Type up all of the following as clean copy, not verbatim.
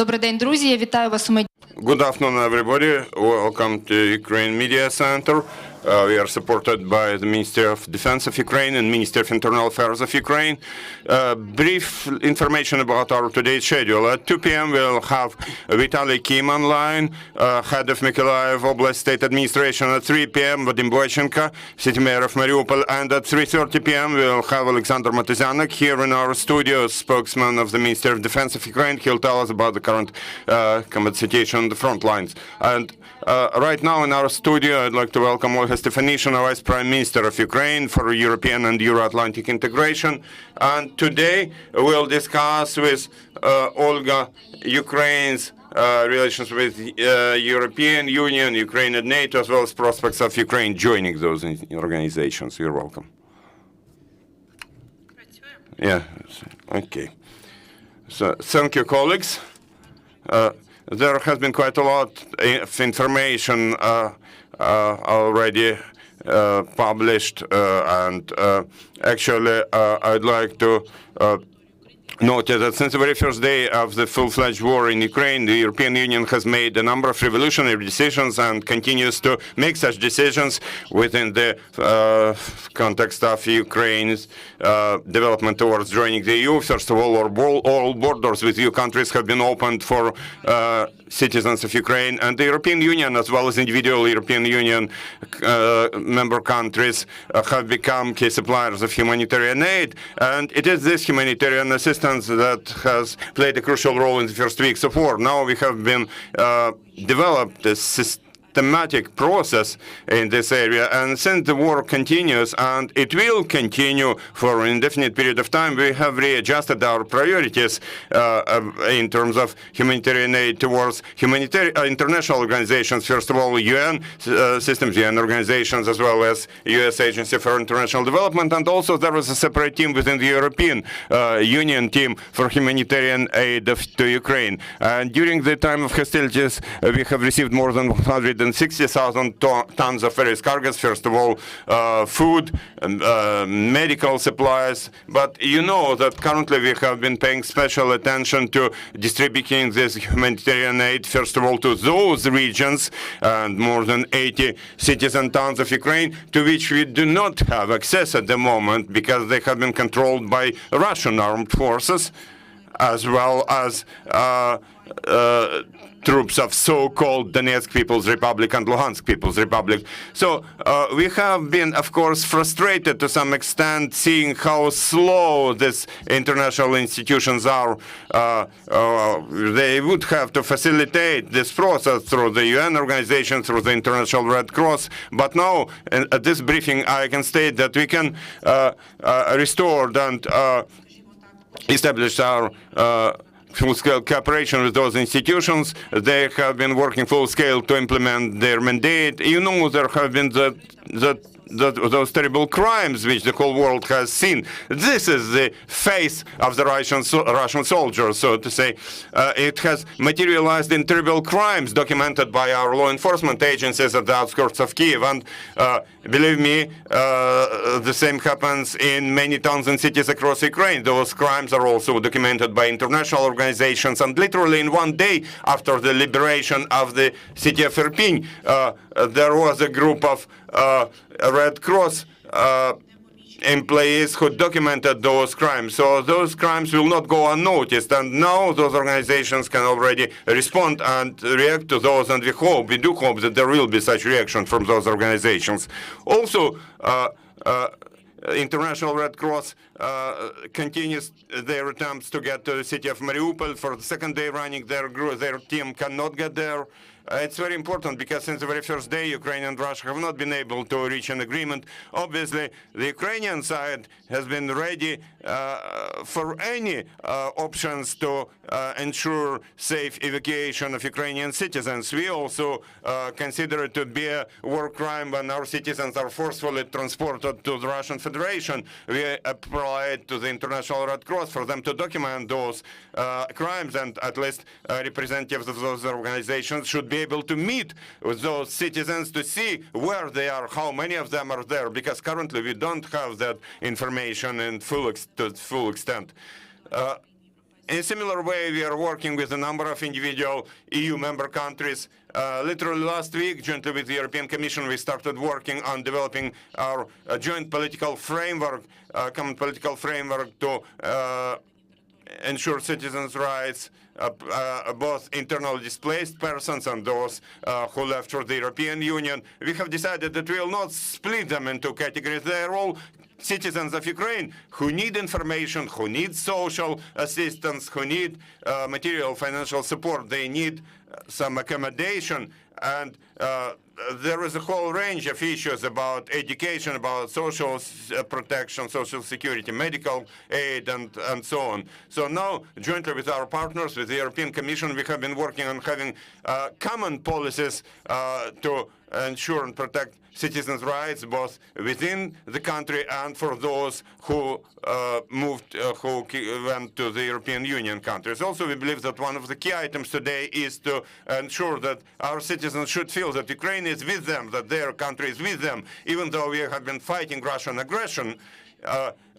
Добрий день, друзі. Я вітаю вас у Good afternoon, everybody. Welcome to Ukraine Media Center. We are supported by the Ministry of Defense of Ukraine and Ministry of Internal Affairs of Ukraine. Brief information about our today's schedule. At 2 p.m. we'll have Vitaly Kim online, head of Mykolaiv Oblast State Administration. At 3 p.m. Vadim Boychenko, city mayor of Mariupol. And at 3:30 p.m. we'll have Alexander Matuzyanek here in our studio, spokesman of the Ministry of Defense of Ukraine. He'll tell us about the current combat situation on the front lines. And right now in our studio, I'd like to welcome Olha Stefanyshyna, Vice Prime Minister of Ukraine for European and Euro-Atlantic integration. And today we'll discuss with Olga Ukraine's relations with European Union, Ukraine and NATO, as well as prospects of Ukraine joining those organizations. You're welcome. Yeah, okay. So thank you, colleagues. There has been quite a lot of information already published, and actually I'd like to note that since the very first day of the full-fledged war in Ukraine, the European Union has made a number of revolutionary decisions and continues to make such decisions within the context of Ukraine's development towards joining the EU. First of all borders with EU countries have been opened for citizens of Ukraine, and the European Union, as well as individual European Union member countries, have become key suppliers of humanitarian aid. And it is this humanitarian assistance that has played a crucial role in the first weeks of war. Now we have been developed a systematic process in this area, and since the war continues, and it will continue for an indefinite period of time, we have readjusted our priorities in terms of humanitarian aid towards international organizations. First of all, UN systems, UN organizations, as well as U.S. Agency for International Development, and also there was a separate team within the European Union team for humanitarian aid to Ukraine. And during the time of hostilities, we have received more than 160,000 tons of various cargoes. First of all, food, medical supplies. But you know that currently we have been paying special attention to distributing this humanitarian aid, first of all, to those regions, and more than 80 cities and towns of Ukraine, to which we do not have access at the moment because they have been controlled by Russian armed forces, as well as troops of so-called Donetsk People's Republic and Luhansk People's Republic. So we have been, of course, frustrated to some extent, seeing how slow these international institutions are. They would have to facilitate this process through the UN organization, through the International Red Cross. But now, at this briefing, I can state that we can restore and establish our full-scale cooperation with those institutions. They have been working full-scale to implement their mandate. You know, there have been those terrible crimes which the whole world has seen. This is the face of the Russian soldiers, so to say. It has materialized in terrible crimes documented by our law enforcement agencies at the outskirts of Kyiv. And believe me, the same happens in many towns and cities across Ukraine. Those crimes are also documented by international organizations. And literally in one day after the liberation of the city of Irpin, there was a group of Red Cross employees who documented those crimes. So those crimes will not go unnoticed. And now those organizations can already respond and react to those. And we do hope that there will be such reaction from those organizations. Also, International Red Cross continues their attempts to get to the city of Mariupol. For the second day running, their team cannot get there. It's very important because since the very first day, Ukraine and Russia have not been able to reach an agreement. Obviously, the Ukrainian side has been ready for any options to ensure safe evacuation of Ukrainian citizens. We also consider it to be a war crime when our citizens are forcefully transported to the Russian Federation. We applied to the International Red Cross for them to document those crimes, and at least representatives of those organizations should be able to meet with those citizens to see where they are, how many of them are there, because currently we don't have that information in full extent. In a similar way, we are working with a number of individual EU member countries. Literally last week, jointly with the European Commission, we started working on developing our joint political framework, common political framework to ensure citizens' rights, both internally displaced persons and those who left for the European Union. We have decided that we will not split them into categories. They are all citizens of Ukraine who need information, who need social assistance, who need material financial support. They need some accommodation, and there is a whole range of issues about education, about social protection, social security, medical aid, and so on. So now, jointly with our partners, with the European Commission, we have been working on having common policies to ensure and protect citizens' rights, both within the country and for those who went to the European Union countries. Also, we believe that one of the key items today is to ensure that our citizens should feel that Ukraine is with them, that their country is with them, even though we have been fighting Russian aggression.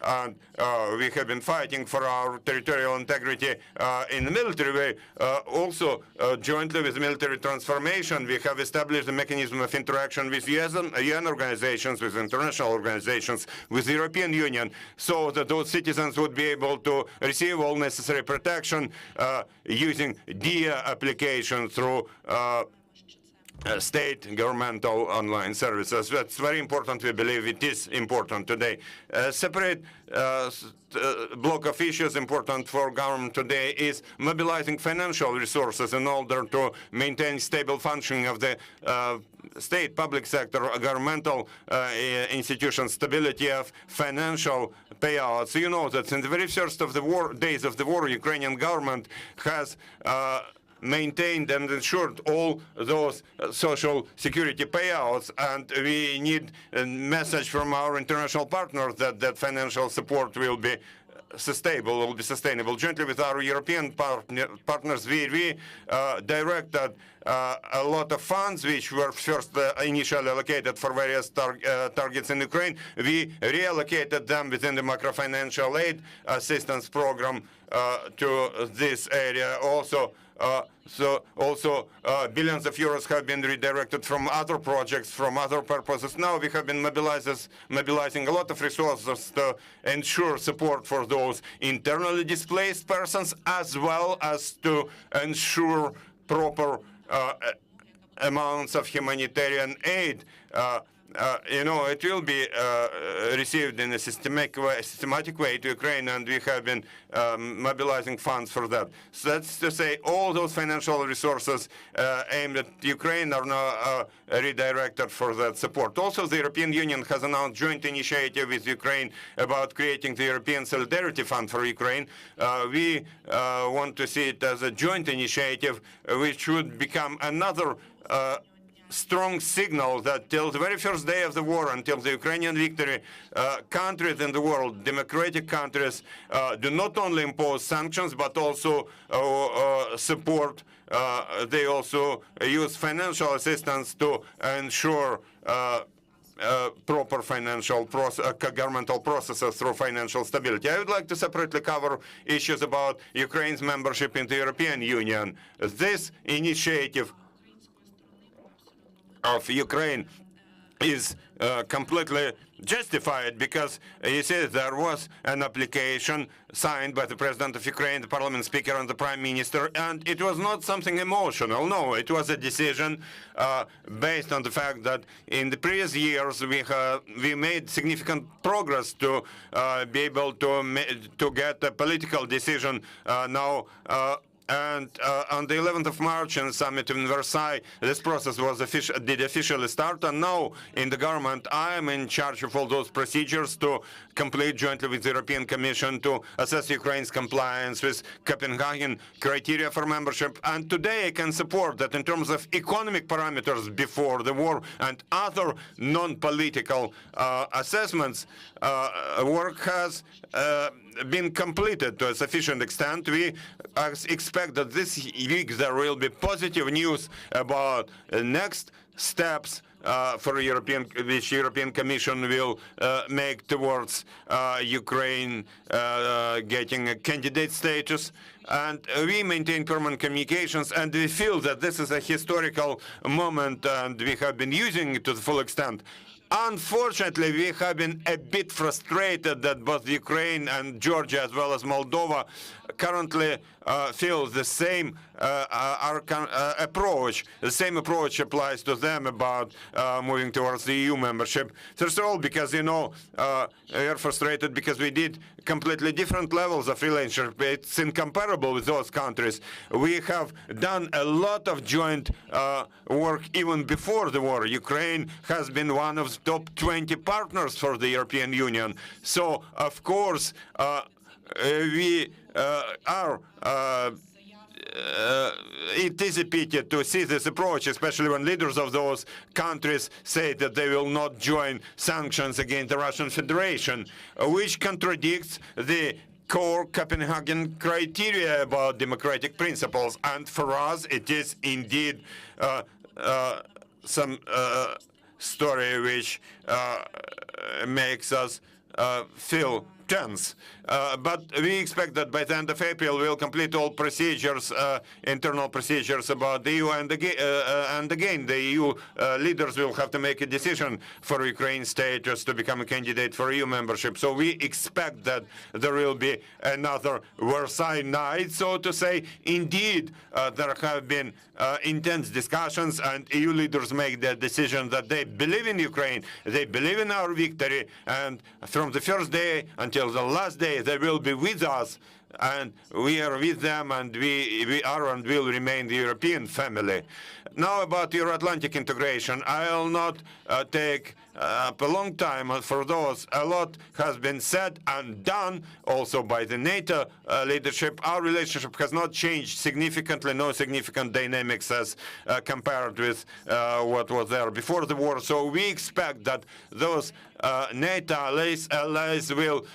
And we have been fighting for our territorial integrity in the military way. Also, jointly with military transformation, we have established a mechanism of interaction with UN organizations, with international organizations, with the European Union, so that those citizens would be able to receive all necessary protection using DIA application through state governmental online services. That's very important. We believe it is important today. A separate block of issues important for government today is mobilizing financial resources in order to maintain stable functioning of the state, public sector, governmental institutions, stability of financial payouts. You know that in the very first of the days of the war, Ukrainian government has maintained and ensured all those social security payouts, and we need a message from our international partners that that financial support will be sustainable. Jointly with our European partners, we directed a lot of funds which were first initially allocated for various targets in Ukraine. We reallocated them within the macrofinancial aid assistance program to this area. Also, billions of euros have been redirected from other projects, from other purposes. Now we have been mobilizing a lot of resources to ensure support for those internally displaced persons, as well as to ensure proper amounts of humanitarian aid. It will be received in a systematic way to Ukraine, and we have been mobilizing funds for that. So that's to say, all those financial resources aimed at Ukraine are now redirected for that support. Also, the European Union has announced joint initiative with Ukraine about creating the European Solidarity Fund for Ukraine. We want to see it as a joint initiative, which would become another strong signal that till the very first day of the war, until the Ukrainian victory, countries in the world, democratic countries, do not only impose sanctions, but also support. They also use financial assistance to ensure proper financial governmental processes through financial stability. I would like to separately cover issues about Ukraine's membership in the European Union. This initiative of Ukraine is completely justified, because you see there was an application signed by the President of Ukraine, the Parliament Speaker, and the Prime Minister, and it was not something emotional. No, it was a decision based on the fact that in the previous years we made significant progress to be able to get a political decision now. And on the 11th of March in the summit in Versailles, this process did officially start. And now in the government, I am in charge of all those procedures to complete jointly with the European Commission to assess Ukraine's compliance with Copenhagen criteria for membership. And today I can support that in terms of economic parameters before the war and other non-political assessments, work has been completed to a sufficient extent. We expect that this week there will be positive news about next steps for which European Commission will make towards Ukraine getting a candidate status. And we maintain permanent communications, and we feel that this is a historical moment, and we have been using it to the full extent. Unfortunately, we have been a bit frustrated that both Ukraine and Georgia, as well as Moldova, currently feel the same approach. The same approach applies to them about moving towards the EU membership. First of all, because, we are frustrated because we did completely different levels of relationship. It's incomparable with those countries. We have done a lot of joint work even before the war. Ukraine has been one of the top 20 partners for the European Union. So, of course, we are it is a pity to see this approach, especially when leaders of those countries say that they will not join sanctions against the Russian Federation, which contradicts the core Copenhagen criteria about democratic principles. And for us, it is indeed some story which makes us feel tense. But we expect that by the end of April we'll complete all procedures, internal procedures about the EU, and again the EU leaders will have to make a decision for Ukraine's status to become a candidate for EU membership. So we expect that there will be another Versailles night, so to say. Indeed, there have been intense discussions, and EU leaders make their decision that they believe in Ukraine, they believe in our victory, and from the first day until the last day they will be with us, and we are with them, and we are and will remain the European family. Now about Euro-Atlantic integration, I'll not take up a long time for those. A lot has been said and done also by the NATO leadership. Our relationship has not changed significantly, no significant dynamics as compared with what was there before the war. So we expect that those NATO allies will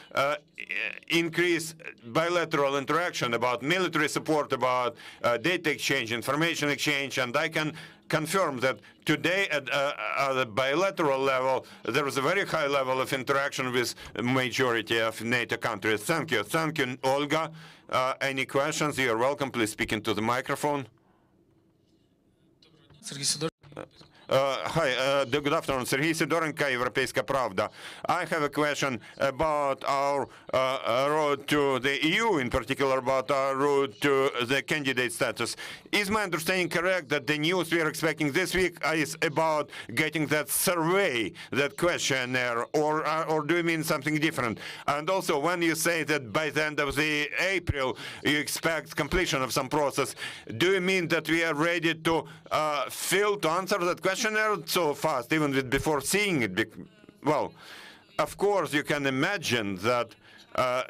increase bilateral interaction about military support, about data exchange, information exchange, and I can confirm that today at the bilateral level there is a very high level of interaction with the majority of NATO countries. Thank you. Thank you, Olga. Any questions? You are welcome. Please speak into the microphone. Hi, good afternoon. Sergei Sidorenko, Европейская Правда. I have a question about our road to the EU, in particular about our road to the candidate status. Is my understanding correct that the news we are expecting this week is about getting that survey, that questionnaire, or do you mean something different? And also, when you say that by the end of the April you expect completion of some process, do you mean that we are ready to answer that questionnaire so fast, even before seeing it? Well, of course, you can imagine that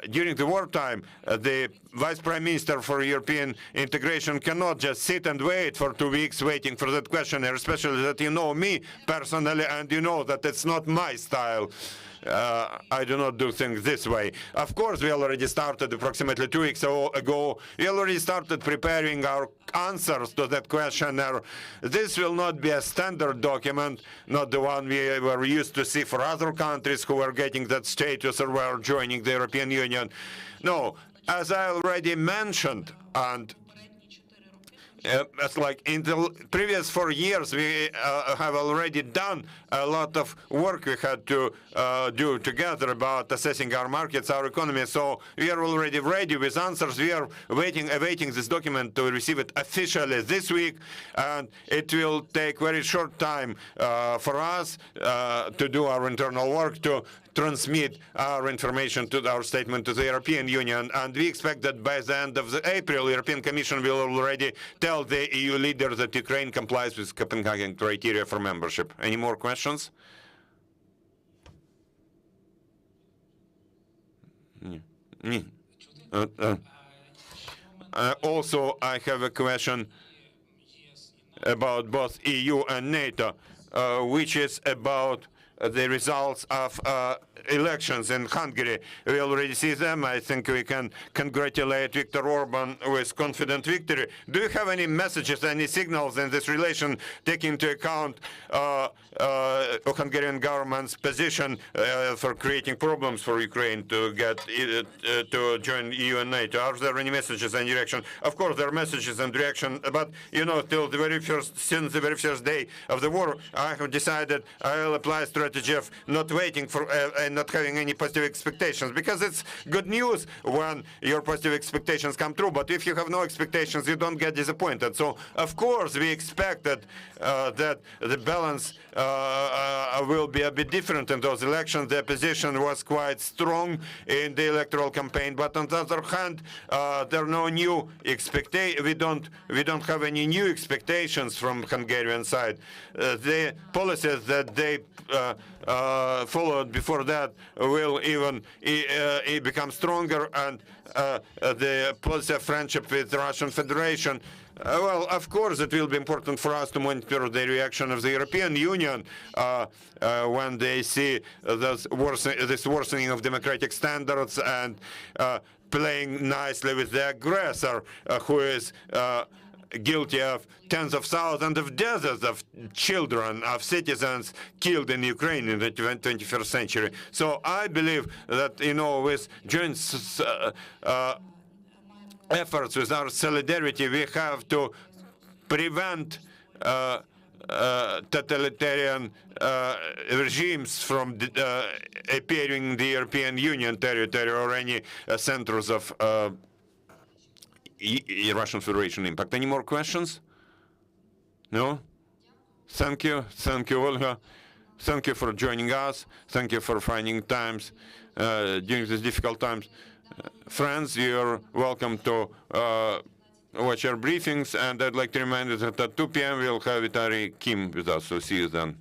during the wartime, the Vice Prime Minister for European integration cannot just sit and wait for 2 weeks waiting for that questionnaire, especially that you know me personally, and you know that it's not my style. I do not do things this way. Of course, we already started approximately 2 weeks ago. We already started preparing our answers to that questionnaire. This will not be a standard document, not the one we were used to see for other countries who are getting that status or were joining the European Union. No, as I already mentioned, and it's like in the previous 4 years, we have already done a lot of work we had to do together about assessing our markets, our economy. So we are already ready with answers. We are awaiting this document to receive it officially this week, and it will take very short time for us to do our internal work to transmit our information to our statement to the European Union. And we expect that by the end of April, the European Commission will already tell the EU leaders that Ukraine complies with Copenhagen criteria for membership. Any more questions? Also, I have a question about both EU and NATO, which is about the results of elections in Hungary. We already see them. I think we can congratulate Viktor Orban with confident victory. Do you have any messages, any signals in this relation, taking into account Hungarian government's position for creating problems for Ukraine to get to join EU and NATO? Are there any messages and direction? Of course, there are messages and direction, but since the very first day of the war, I have decided I will apply a strategy of not waiting for and not having any positive expectations, because it's good news when your positive expectations come true. But if you have no expectations, you don't get disappointed. So, of course, we expected that the balance will be a bit different in those elections. The opposition was quite strong in the electoral campaign, but on the other hand, there are no new expectations. We don't have any new expectations from Hungarian side. The policies that they followed before that will even become stronger, and the policy of friendship with the Russian Federation. Well, of course, it will be important for us to monitor the reaction of the European Union when they see this worsening of democratic standards and playing nicely with the aggressor, who is guilty of tens of thousands of deaths of children, of citizens killed in Ukraine in the 21st century. So I believe that, with joint efforts, with our solidarity, we have to prevent totalitarian regimes from appearing in the European Union territory or any centers of Russian Federation impact. Any more questions? No? Thank you, Olha. Thank you for joining us. Thank you for finding times during these difficult times. Friends, you're welcome to watch our briefings, and I'd like to remind you that at 2 p.m. we'll have Vitali Kim with us, so see you then.